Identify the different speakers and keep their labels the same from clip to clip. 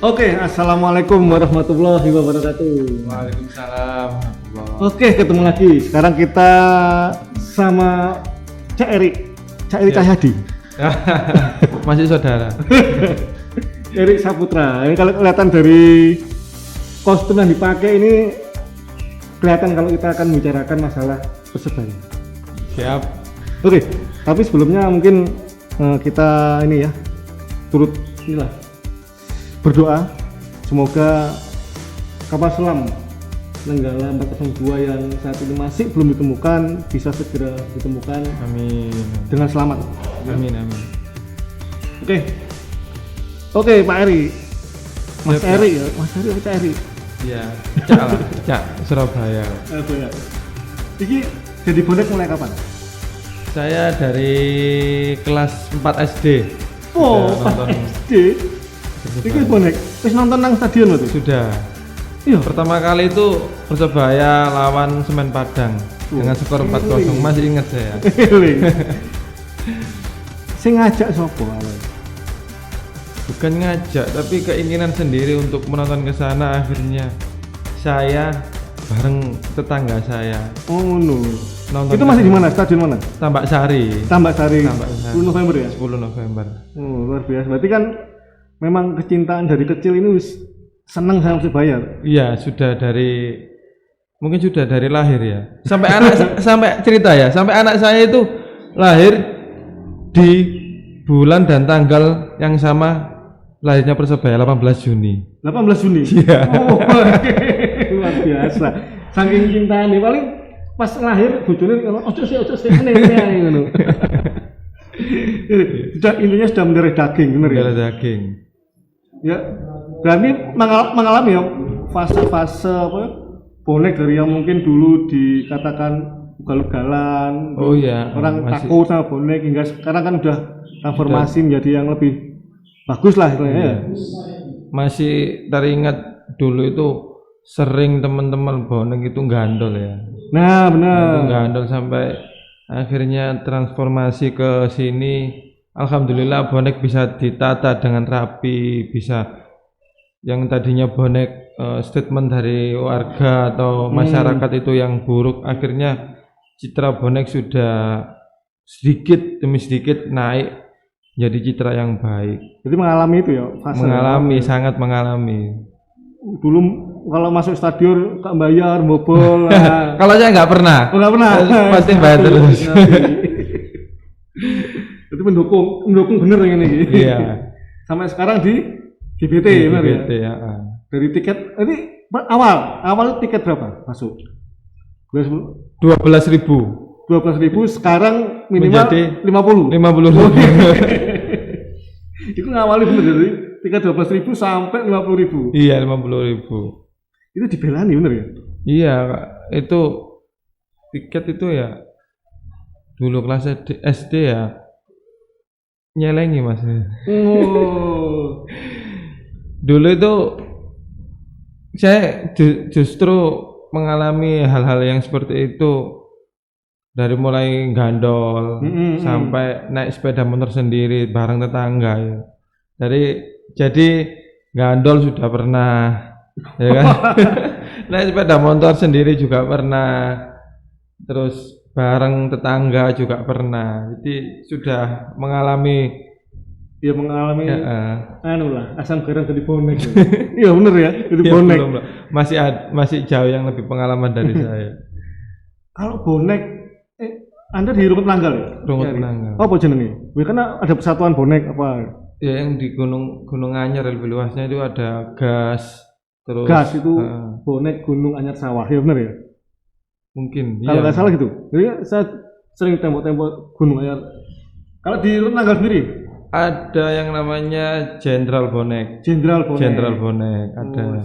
Speaker 1: Oke, assalamualaikum warahmatullahi wabarakatuh.
Speaker 2: Waalaikumsalam.
Speaker 1: Oke, ketemu lagi. Sekarang kita sama Cak Erik Cahyadi.
Speaker 2: Masih saudara.
Speaker 1: Erik Saputra. Ini kalau kelihatan dari kostum yang dipakai ini kelihatan kalau kita akan membicarakan masalah Persebaya.
Speaker 2: Siap.
Speaker 1: Oke, tapi sebelumnya mungkin kita ini ya turut inilah berdoa semoga kapal selam Nenggala 402 yang saat ini masih belum ditemukan bisa segera ditemukan.
Speaker 2: Amin.
Speaker 1: Dengan selamat.
Speaker 2: Amin.
Speaker 1: Oke, Pak Eri. Mas
Speaker 2: Siap,
Speaker 1: Eri ya, Mas Eri apa Cak Eri?
Speaker 2: Iya, Cak lah, Cak Surabaya.
Speaker 1: Ya. Iki jadi bonek mulai kapan?
Speaker 2: Saya dari kelas 4 SD.
Speaker 1: Oh,
Speaker 2: Sudah nonton
Speaker 1: SD. Iki bonek. Wis nonton nang stadion lho.
Speaker 2: Sudah.
Speaker 1: Iya.
Speaker 2: Pertama kali itu Persebaya lawan Semen Padang dengan skor 4-0. Masih ingat saya.
Speaker 1: Sing ngajak sapa awal?
Speaker 2: Bukan ngajak, tapi keinginan sendiri untuk menonton ke sana. Akhirnya saya bareng tetangga saya
Speaker 1: Oh no.
Speaker 2: nonton.
Speaker 1: Itu masih di mana? Stadion mana?
Speaker 2: Tambak Sari.
Speaker 1: 10 November ya?
Speaker 2: 10 November.
Speaker 1: Oh, luar biasa. Berarti kan memang kecintaan dari kecil ini wis seneng sama Persebaya.
Speaker 2: Iya, mungkin sudah dari lahir ya. Sampai sampai cerita ya, sampai anak saya itu lahir di bulan dan tanggal yang sama lahirnya Persebaya 18 Juni.
Speaker 1: 18 Juni.
Speaker 2: Iya.
Speaker 1: Oh, luar biasa. Saking cintane paling pas lahir bojone ojo sih ngene ngono. Sudah intinya sudah mendarah daging, bener ya?
Speaker 2: Darah daging.
Speaker 1: Ya. Berarti mengalami ya fase-fase apa ya? Bonek dari yang mungkin dulu dikatakan ugal-ugalan.
Speaker 2: Oh iya,
Speaker 1: Orang
Speaker 2: masih
Speaker 1: takut sama bonek hingga sekarang kan udah transformasi menjadi yang lebih bagus lah istilahnya.
Speaker 2: iya. Masih teringat dulu itu sering teman-teman bonek itu gandol ya.
Speaker 1: Nah, benar.
Speaker 2: Itu gandol sampai akhirnya transformasi ke sini. Alhamdulillah bonek bisa ditata dengan rapi, bisa yang tadinya bonek statement dari warga atau masyarakat itu yang buruk, akhirnya citra bonek sudah sedikit demi sedikit naik jadi citra yang baik.
Speaker 1: Jadi mengalami itu ya fase.
Speaker 2: Sangat mengalami.
Speaker 1: Dulu kalau masuk stadion tak bayar bobol.
Speaker 2: Kalau saya nggak pernah.
Speaker 1: Nggak pernah.
Speaker 2: Pasti bayar terus.
Speaker 1: Itu mendukung bener yang ini.
Speaker 2: Iya.
Speaker 1: Sampai sekarang di GBT, benar ya?
Speaker 2: GBT ya.
Speaker 1: Dari tiket ini awal tiket berapa masuk?
Speaker 2: 12.000
Speaker 1: sekarang minimal
Speaker 2: menjadi
Speaker 1: 50.
Speaker 2: 50.000.
Speaker 1: Itu ngawali bener dari tiket 12.000 sampai 50.000.
Speaker 2: Iya, 50.000.
Speaker 1: Itu dibelani bener ya?
Speaker 2: Iya, Kak. Itu tiket itu ya dulu kelas SD ya nyelengi Mas.
Speaker 1: Oh.
Speaker 2: Dulu itu saya justru mengalami hal-hal yang seperti itu dari mulai gandol sampai naik sepeda motor sendiri bareng tetangga ya. Jadi gandol sudah pernah ya kan. Naik sepeda motor sendiri juga pernah. Terus bareng tetangga juga pernah. Jadi sudah mengalami
Speaker 1: anu lah, asam garam jadi bonek. Iya bener ya, jadi
Speaker 2: ya,
Speaker 1: bonek.
Speaker 2: belum. Masih jauh yang lebih pengalaman dari saya.
Speaker 1: Kalau bonek, Anda di Rumput Nanggal ya?
Speaker 2: Rumput Nanggal.
Speaker 1: Oh, apa jenenge? Karena ada persatuan bonek apa?
Speaker 2: Ya yang di Gunung Anyar lebih luasnya itu ada gas. Terus
Speaker 1: gas itu bonek Gunung Anyar Sawah, ya bener ya?
Speaker 2: Mungkin.
Speaker 1: Kalau nggak
Speaker 2: iya.
Speaker 1: salah gitu. Jadi saya sering tembok-tembok Gunung Anyar. Kalau di Rumput Nanggal sendiri?
Speaker 2: Ada yang namanya Jenderal Bonek ada.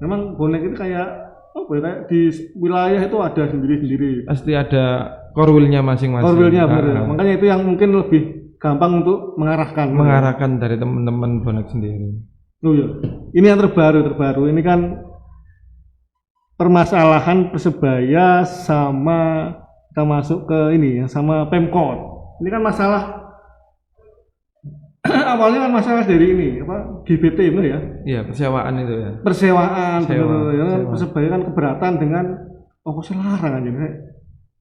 Speaker 1: Memang bonek itu kayak apa ya, kayak di wilayah itu ada sendiri-sendiri.
Speaker 2: Pasti ada korwilnya masing-masing.
Speaker 1: Korwilnya benar. Makanya itu yang mungkin lebih gampang untuk mengarahkan
Speaker 2: dari teman-teman bonek sendiri.
Speaker 1: Oh iya. Ini yang terbaru. Ini kan permasalahan Persebaya sama kita masuk ke ini ya, sama Pemkot. Ini kan masalah awalnya kan masalah dari ini apa GBT benar ya?
Speaker 2: Iya, persewaan itu ya.
Speaker 1: Persewaan
Speaker 2: Sewa,
Speaker 1: benar ya.
Speaker 2: sewa.
Speaker 1: Persebaya kan keberatan dengan ongkos larang aja.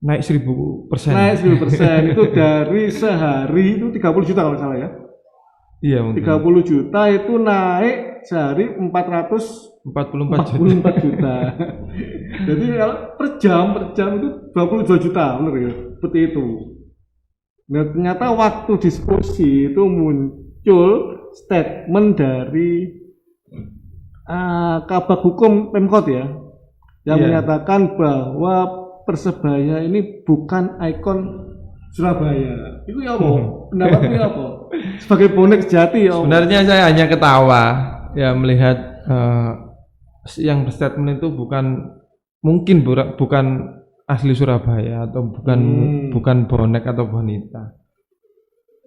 Speaker 2: Naik 1000%.
Speaker 1: Naik 1000% itu dari sehari itu 30 juta kalau nggak salah ya.
Speaker 2: Iya, mungkin.
Speaker 1: 30 juta itu naik sehari
Speaker 2: 44 juta.
Speaker 1: 444 juta. Jadi kalau per jam itu 22 juta benar ya. Seperti itu. Nah, ternyata waktu diskusi itu muncul statement dari Kabag Hukum Pemkot ya, yang menyatakan bahwa Persebaya ini bukan ikon Surabaya. Itu ya apa? Pendapatnya apa? Sebagai bonek sejati ya apa?
Speaker 2: Sebenarnya saya hanya ketawa ya melihat yang berstatement itu bukan asli Surabaya atau bukan bonek atau bonita.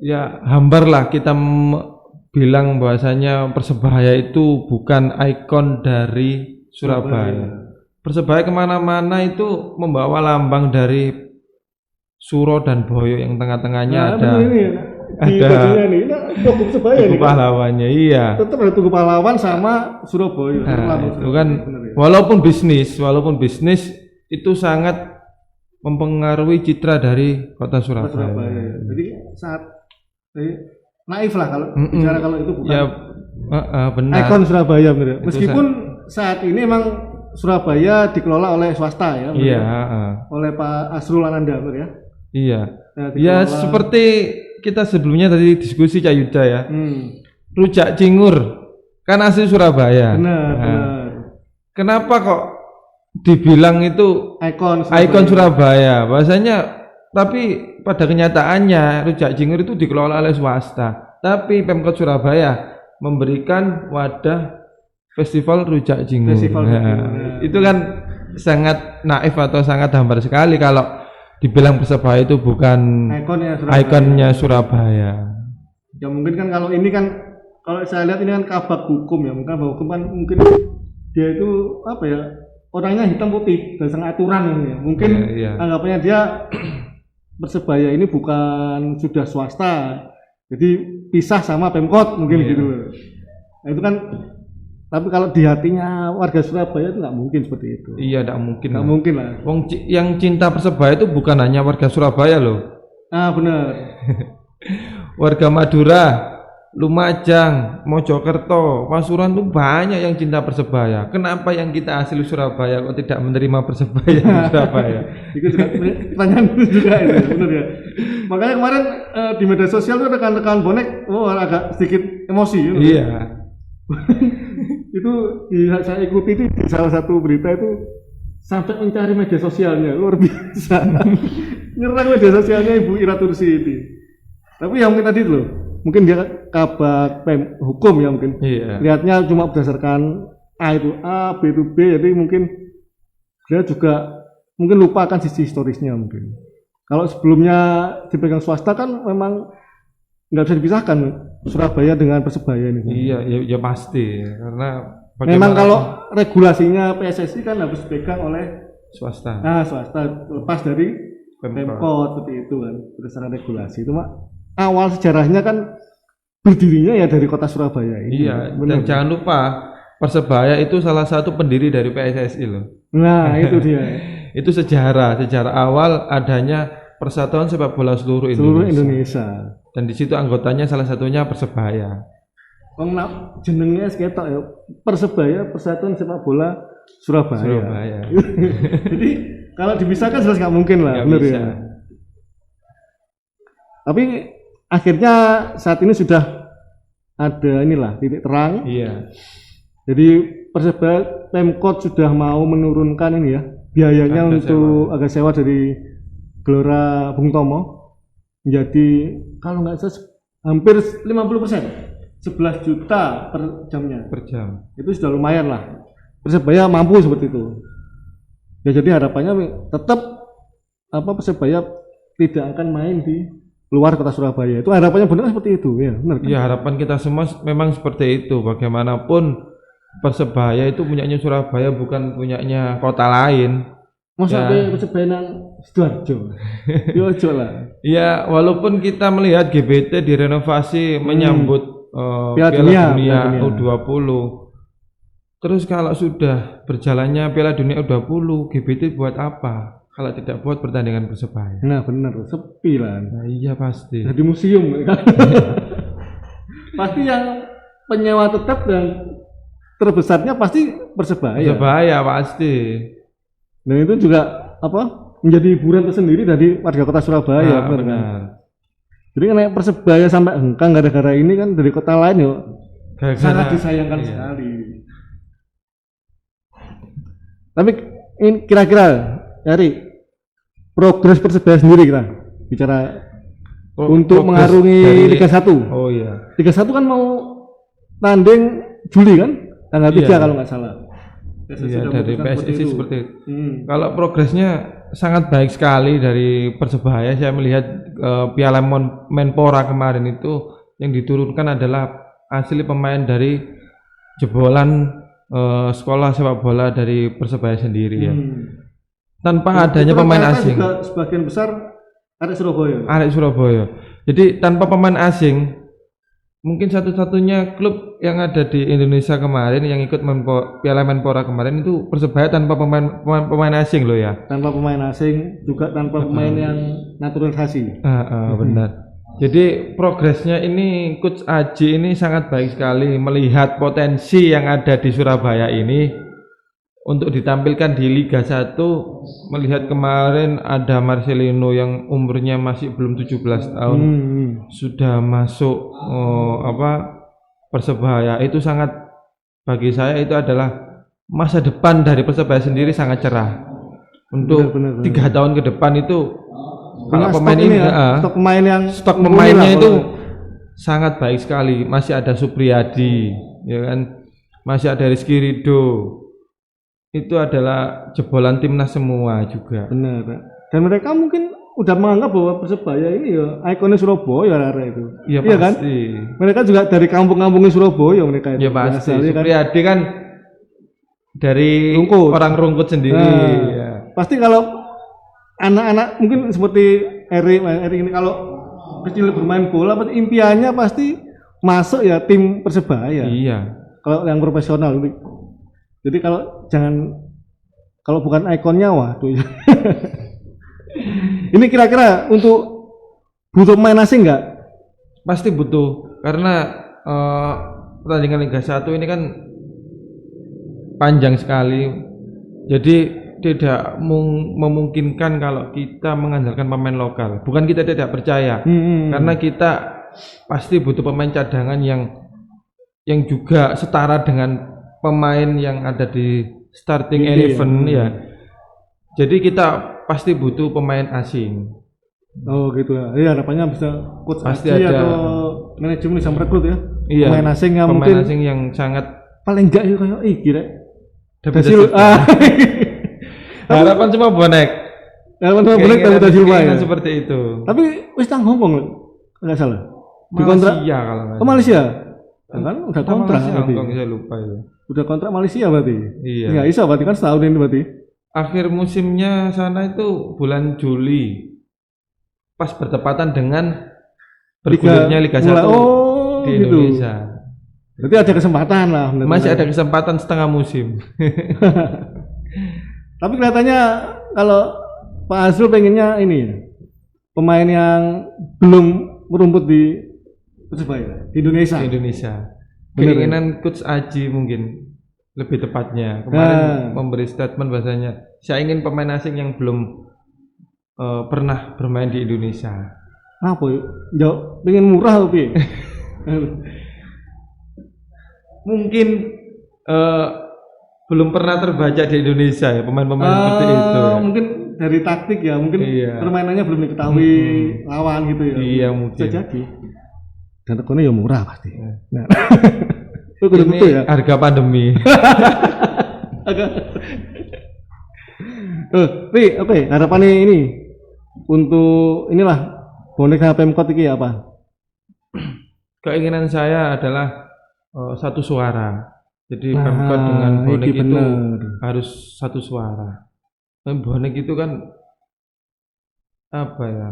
Speaker 2: Ya hambar lah kita bilang bahwasanya Persebaya itu bukan ikon dari Surabaya. Persebaya kemana-mana itu membawa lambang dari Suro dan Boyo yang tengah-tengahnya ada
Speaker 1: logo Persebaya
Speaker 2: Tugu Pahlawannya, iya.
Speaker 1: Tetap ada Tugu Pahlawan sama Surabaya.
Speaker 2: Itu kan walaupun bisnis itu sangat mempengaruhi citra dari kota Surabaya.
Speaker 1: Jadi naif lah kalau bicara kalau itu bukan
Speaker 2: benar.
Speaker 1: ikon Surabaya benar. Meskipun saat ini emang Surabaya dikelola oleh swasta ya.
Speaker 2: Iya.
Speaker 1: Oleh Pak Asrul Ananda ya.
Speaker 2: Iya. Ya seperti kita sebelumnya tadi diskusi Cak Yuda ya. Rujak Cingur kan asli Surabaya.
Speaker 1: Benar.
Speaker 2: Kenapa kok dibilang itu ikon Surabaya? Bahasanya tapi pada kenyataannya Rujak Cingur itu dikelola oleh swasta. Tapi Pemkot Surabaya memberikan wadah Festival Rujak Cingur. Itu kan sangat naif atau sangat hambar sekali kalau dibilang Persebaya itu bukan ikonnya Surabaya.
Speaker 1: Ya mungkin kan kalau ini kan kalau saya lihat ini kan Kabag Hukum ya, mungkin Kabag Hukum kan mungkin dia itu apa ya, orangnya hitam putih berdasarkan aturan ini ya. Mungkin anggapannya dia Persebaya ini bukan sudah swasta, jadi pisah sama Pemkot mungkin gitu. Nah, itu kan, tapi kalau di hatinya warga Surabaya itu nggak mungkin seperti itu.
Speaker 2: Iya, nggak mungkin.
Speaker 1: Nggak mungkin lah.
Speaker 2: Yang cinta Persebaya itu bukan hanya warga Surabaya loh.
Speaker 1: Benar.
Speaker 2: Warga Madura, Lumajang, Mojokerto, Pasuruan tuh banyak yang cinta Persebaya. Kenapa yang kita asli Surabaya kok tidak menerima Persebaya di Surabaya?
Speaker 1: Itu juga pertanyaan juga itu, benar ya. Makanya kemarin di media sosial tuh rekan-rekan bonek, agak sedikit emosi.
Speaker 2: Iya.
Speaker 1: Itu saya ikuti itu di salah satu berita itu sampai mencari media sosialnya, luar biasa. Nyerang media sosialnya Ibu Ira Tursi itu. Tapi yang mungkin tadi loh, mungkin dia Kabag Hukum ya mungkin. Lihatnya cuma berdasarkan A, B itu B, jadi mungkin dia juga mungkin lupakan sisi historisnya mungkin. Kalau sebelumnya dipegang swasta kan memang nggak bisa dipisahkan Surabaya dengan Persebaya ini.
Speaker 2: Iya, ya pasti karena
Speaker 1: memang kalau regulasinya PSSI kan harus dipegang oleh
Speaker 2: swasta.
Speaker 1: Swasta lepas dari Pemkot seperti itu kan berdasarkan regulasi. Itu awal sejarahnya kan berdirinya ya dari kota Surabaya ini.
Speaker 2: Iya, dan jangan lupa Persebaya itu salah satu pendiri dari PSSI loh.
Speaker 1: Nah, itu dia.
Speaker 2: Itu sejarah awal adanya Persatuan Sepak Bola Seluruh Indonesia. Dan di situ anggotanya salah satunya Persebaya.
Speaker 1: Jenengnya seketok ya. Persebaya, Persatuan Sepak Bola Surabaya. Jadi kalau dipisahkan jelas nggak mungkin lah, benar ya. Tapi akhirnya saat ini sudah ada inilah titik terang.
Speaker 2: Iya.
Speaker 1: Jadi Persebaya Pemkot sudah mau menurunkan ini ya biayanya untuk agak sewa dari Gelora Bung Tomo menjadi kalau nggak salah hampir 50%, 11 juta per jamnya.
Speaker 2: Per jam.
Speaker 1: Itu sudah lumayan lah. Persebaya mampu seperti itu. Ya jadi harapannya tetap Persebaya tidak akan main di luar kota Surabaya. Itu harapannya benar seperti itu ya, benar kan?
Speaker 2: Iya, harapan kita semua memang seperti itu. Bagaimanapun Persebaya itu punyanya Surabaya, bukan punyanya kota lain.
Speaker 1: Masa Persebaya nang Sidoarjo. Yo ojo lah.
Speaker 2: Ya, walaupun kita melihat GBT direnovasi menyambut
Speaker 1: Piala Dunia
Speaker 2: U20. Terus kalau sudah berjalannya Piala Dunia U20, GBT buat apa? Kalau tidak buat pertandingan Persebaya.
Speaker 1: Nah, benar, sepi lah.
Speaker 2: Nah, iya pasti.
Speaker 1: Jadi museum kan. Pasti yang penyewa tetap dan terbesarnya pasti Persebaya.
Speaker 2: Persebaya pasti.
Speaker 1: Dan itu juga menjadi hiburan tersendiri dari warga kota Surabaya, benar kan? Jadi kan Persebaya sampai hengkang gara-gara ini kan dari kota lain yuk sangat disayangkan sekali. Tapi ini kira-kira dari progres Persebaya sendiri kita bicara untuk mengarungi dari Liga 1.
Speaker 2: Oh iya.
Speaker 1: Liga 1 kan mau tanding Juli kan? Tanggal 3 kalau nggak salah.
Speaker 2: Iya, dari PSSI seperti itu. Kalau progresnya sangat baik sekali dari Persebaya. Saya melihat Piala Menpora kemarin itu yang diturunkan adalah asli pemain dari jebolan sekolah sepak bola dari Persebaya sendiri ya. Tanpa adanya pemain asing.
Speaker 1: Juga sebagian besar arek Surabaya.
Speaker 2: Arek Surabaya. Jadi tanpa pemain asing, mungkin satu-satunya klub yang ada di Indonesia kemarin yang ikut Piala Menpora kemarin itu Persebaya tanpa pemain asing loh ya.
Speaker 1: Tanpa pemain asing, juga tanpa pemain yang naturalisasi.
Speaker 2: Benar. Jadi progresnya ini Coach Aji ini sangat baik sekali melihat potensi yang ada di Surabaya ini untuk ditampilkan di Liga 1. Melihat kemarin ada Marcelino yang umurnya masih belum 17 tahun sudah masuk Persebaya, itu sangat, bagi saya itu adalah masa depan dari Persebaya sendiri sangat cerah untuk 3 tahun ke depan. Itu kalau pemain ini stok pemainnya itu sangat baik sekali. Masih ada Supriyadi ya kan, masih ada Rizky Ridho, itu adalah jebolan timnas semua juga.
Speaker 1: Benar. Dan mereka mungkin udah menganggap bahwa Persebaya ini ya ikonnya Surabaya itu.
Speaker 2: Iya
Speaker 1: kan? Mereka juga dari kampung-kampungnya Surabaya mereka itu.
Speaker 2: Iya pasti. Supriyadi kan dari
Speaker 1: Rungkut.
Speaker 2: Orang Rungkut sendiri. Ya.
Speaker 1: Pasti kalau anak-anak mungkin seperti Eri ini kalau kecil bermain bola, impiannya pasti masuk ya tim Persebaya.
Speaker 2: Iya.
Speaker 1: Kalau yang profesional. Jadi kalau bukan ikonnya, waduh. Ini kira-kira untuk butuh pemain asing nggak?
Speaker 2: Pasti butuh, karena pertandingan Liga 1 ini kan panjang sekali. Jadi tidak memungkinkan kalau kita mengandalkan pemain lokal. Bukan kita tidak percaya, karena kita pasti butuh pemain cadangan yang juga setara dengan pemain yang ada di starting 11 ya. Jadi kita pasti butuh pemain asing.
Speaker 1: Oh gitu ya. Iya, harapannya bisa coach
Speaker 2: pasti
Speaker 1: ada
Speaker 2: atau
Speaker 1: manajemen bisa merekrut ya.
Speaker 2: Iya,
Speaker 1: pemain asing yang
Speaker 2: pemain
Speaker 1: mungkin
Speaker 2: asing yang sangat
Speaker 1: paling enggak ya kayak kira.
Speaker 2: Harapan cuma bonek.
Speaker 1: Harapan cuma bonek David Silva ya.
Speaker 2: Seperti itu.
Speaker 1: Tapi wis nang Hongkong enggak salah.
Speaker 2: Di kontrak kalau
Speaker 1: enggak. Malaysia. Kan udah kontrak
Speaker 2: Hongkong, saya lupa ya.
Speaker 1: Udah kontrak Malaysia berarti.
Speaker 2: Iya.
Speaker 1: Enggak bisa berarti kan setahun ini berarti.
Speaker 2: Akhir musimnya sana itu bulan Juli. Pas bertepatan dengan bergulirnya Liga 1 di Indonesia.
Speaker 1: Berarti ada kesempatan lah.
Speaker 2: Masih ada kesempatan setengah musim.
Speaker 1: Tapi kelihatannya kalau Pak Azrul pengennya ini pemain yang belum merumput di Persebaya di Indonesia. Keinginan Coach Aji mungkin lebih tepatnya kemarin memberi statement bahasanya saya ingin pemain asing yang belum pernah bermain di Indonesia. Apa ya? Jauh pengen murah tapi
Speaker 2: mungkin belum pernah terbaca di Indonesia ya pemain-pemain seperti itu ya.
Speaker 1: Mungkin dari taktik ya, mungkin permainannya belum diketahui lawan gitu ya.
Speaker 2: Iya mungkin.
Speaker 1: Bisa jadi. Dan rekonya ya murah pasti. Nah.
Speaker 2: Ini ya? Harga pandemi.
Speaker 1: Oke, harapannya ini untuk inilah boneka Pemkot ini apa?
Speaker 2: Keinginan saya adalah satu suara. Jadi Pemkot dengan bonek itu harus satu suara. bonek itu kan apa ya?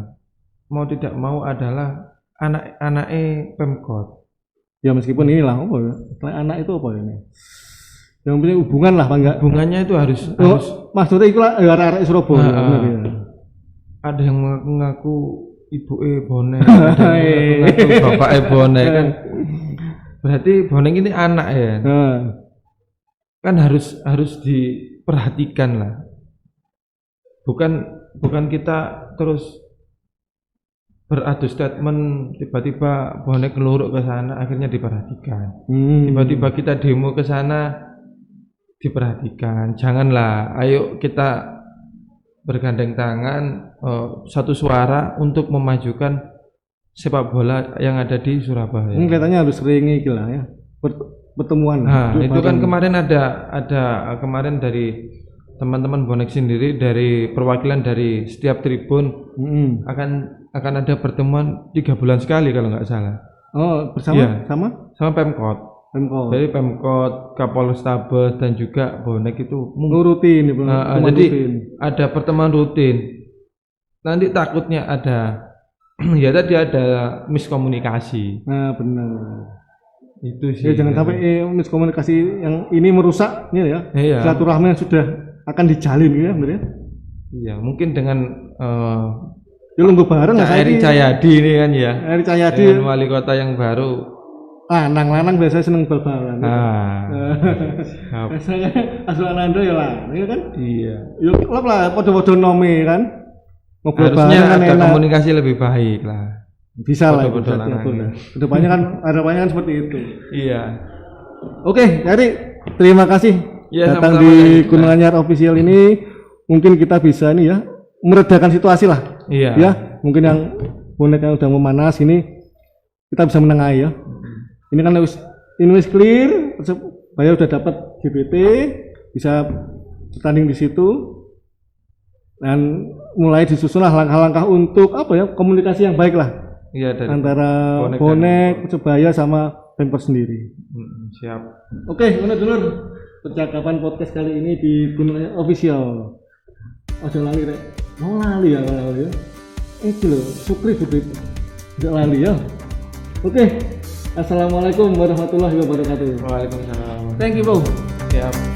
Speaker 2: Mau tidak mau adalah anak-anaknya Pemkot.
Speaker 1: Ya meskipun inilah apa ya? Anak itu apa ini? Yang punya hubungan lah, Pak enggak?
Speaker 2: Hubungannya itu harus
Speaker 1: Maksudnya itu lah arek-arek Surabaya, bener ya.
Speaker 2: Ada yang mengaku ibu bonek, ada yang mengaku bapak bonek kan. Berarti bonek ini anak ya. Kan harus diperhatikan lah. Bukan kita terus beradu statement tiba-tiba bonek ngeluruk ke sana akhirnya diperhatikan. Tiba-tiba kita demo ke sana diperhatikan. Janganlah, ayo kita bergandeng tangan satu suara untuk memajukan sepak bola yang ada di Surabaya.
Speaker 1: Kelihatannya harus sering lah ya. Pertemuan.
Speaker 2: Nah, itu kan kemarin ada kemarin dari teman-teman bonek sendiri, dari perwakilan dari setiap tribun akan ada pertemuan 3 bulan sekali kalau nggak salah.
Speaker 1: Oh, bersama sama
Speaker 2: Pemkot. Dari Pemkot, Kapolrestabes dan juga bonek itu
Speaker 1: rutin.
Speaker 2: Jadi ada pertemuan rutin. Nanti takutnya ada ya tadi ada miskomunikasi.
Speaker 1: Nah, benar.
Speaker 2: Itu sih.
Speaker 1: Ya, jangan sampai miskomunikasi yang ini merusak ya. Silaturahmi yang sudah akan dijalin ya, benar ya?
Speaker 2: Iya, mungkin dengan
Speaker 1: ya lungguh bareng
Speaker 2: Eri Cahyadi ini kan ya.
Speaker 1: Eri Cahyadi
Speaker 2: dengan wali kota yang baru.
Speaker 1: Lanang biasanya seneng bal-balan.
Speaker 2: Biasanya
Speaker 1: Azul Anando ya lah, ya kan?
Speaker 2: Iya.
Speaker 1: Yuk klub lah, podo-podo nome kan.
Speaker 2: Harusnya ada komunikasi lebih baik lah.
Speaker 1: Bisa lah. Kedepannya kan harapannya kan seperti itu.
Speaker 2: Iya.
Speaker 1: Oke, jadi terima kasih datang di Gunung Anyar Official ini. Mungkin kita bisa ini ya meredakan situasi lah.
Speaker 2: Iya.
Speaker 1: Ya, mungkin yang bonek yang udah memanas ini kita bisa menengahi ya. Ini kan ini clear, Persebaya udah dapat GBT, bisa bertanding di situ, dan mulai disusunlah langkah-langkah untuk apa ya komunikasi yang baik lah.
Speaker 2: Iya, dari
Speaker 1: antara bonek Persebaya sama Pemkot sendiri.
Speaker 2: Siap.
Speaker 1: Oke, dulur percakapan podcast kali ini di Gunung Anyar Official. Ojo lali rek, mau lali ya. Itu loh, Sukri Budi tidak lali ya. Oke. Assalamualaikum warahmatullahi wabarakatuh.
Speaker 2: Waalaikumsalam.
Speaker 1: Thank you, Bro.
Speaker 2: Siap.